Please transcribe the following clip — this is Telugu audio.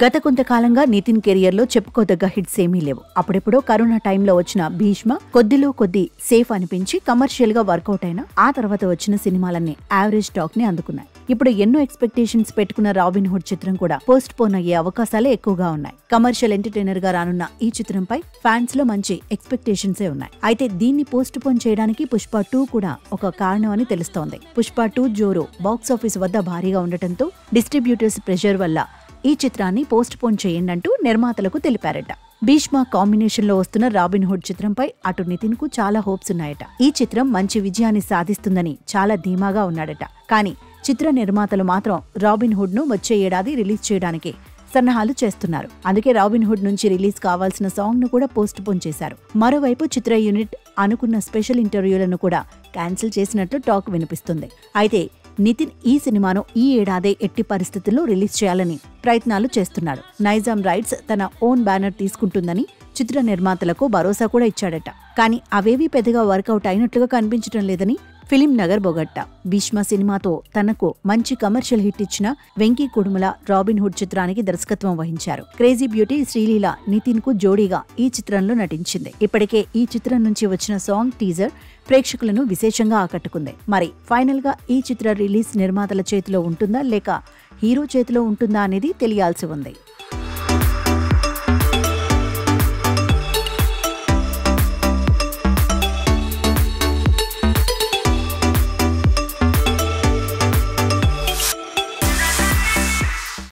గత కొంతకాలంగా నితిన్ కెరియర్ లో చెప్పుకోదగ్గ హిట్స్ ఏమీ లేవు. అప్పుడెప్పుడో కరోనా టైంలో వచ్చిన భీష్మ కొద్దిలో కొద్ది సేఫ్ అనిపించి కమర్షియల్ గా వర్కౌట్ అయినా ఆ తర్వాత వచ్చిన సినిమాలన్నీ యావరేజ్ టాక్ ని అందుకున్నాయి. ఇప్పుడు ఎన్నో ఎక్స్పెక్టేషన్స్ పెట్టుకున్న రాబిన్ హుడ్ చిత్రం కూడా పోస్ట్ పోన్ అయ్యే అవకాశాలే ఎక్కువగా ఉన్నాయి. కమర్షియల్ ఎంటర్టైనర్ గా రానున్న ఈ చిత్రంపై ఫ్యాన్స్ లో మంచి ఎక్స్పెక్టేషన్సే ఉన్నాయి. అయితే దీన్ని పోస్ట్ పోన్ చేయడానికి పుష్ప 2 కూడా ఒక కారణం అని తెలుస్తోంది. పుష్ప 2 జోరు బాక్సాఫీస్ వద్ద భారీగా ఉండటంతో డిస్ట్రిబ్యూటర్స్ ప్రెషర్ వల్ల ఈ చిత్రాన్ని పోస్ట్ పోన్ చేయండి అంటూ నిర్మాతలకు తెలిపారట. భీష్మ కాంబినేషన్ లో వస్తున్న రాబిన్ హుడ్ చిత్రంపై అటు నితిన్ కు చాలా హోప్స్ ఉన్నాయట. ఈ చిత్రం మంచి విజయాన్ని సాధిస్తుందని చాలా ధీమాగా ఉన్నాడట. కానీ చిత్ర నిర్మాతలు మాత్రం రాబిన్ హుడ్ ను వచ్చే ఏడాది రిలీజ్ చేయడానికి సన్నాహాలు చేస్తున్నారు. అందుకే రాబిన్ హుడ్ నుంచి రిలీజ్ కావాల్సిన సాంగ్ ను కూడా పోస్ట్ పోన్ చేశారు. మరోవైపు చిత్ర యూనిట్ అనుకున్న స్పెషల్ ఇంటర్వ్యూలను కూడా క్యాన్సిల్ చేసినట్లు టాక్ వినిపిస్తుంది. అయితే నితిన్ ఈ సినిమాను ఈ ఏడాదే ఎట్టి పరిస్థితుల్లో రిలీజ్ చేయాలని ప్రయత్నాలు చేస్తున్నాడు. నైజాం రైట్స్ తన ఓన్ బ్యానర్ తీసుకుంటుందని చిత్ర నిర్మాతలకు భరోసా కూడా ఇచ్చాడట. కానీ అవేవీ పెద్దగా వర్కౌట్ అయినట్లుగా కనిపించడం లేదని ఫిలిం నగర్ బొగట్టా. భీష్మ సినిమాతో తనకు మంచి కమర్షియల్ హిట్ ఇచ్చిన వెంకీ కుడుముల రాబిన్ హుడ్ చిత్రానికి దర్శకత్వం వహించారు. క్రేజీ బ్యూటీ శ్రీలీల నితిన్ కు జోడీగా ఈ చిత్రంలో నటించింది. ఇప్పటికే ఈ చిత్రం నుంచి వచ్చిన సాంగ్ టీజర్ ప్రేక్షకులను విశేషంగా ఆకట్టుకుంది. మరి ఫైనల్ గా ఈ చిత్ర రిలీజ్ నిర్మాతల చేతిలో ఉంటుందా లేక హీరో చేతిలో ఉంటుందా అనేది తెలియాల్సి ఉంది.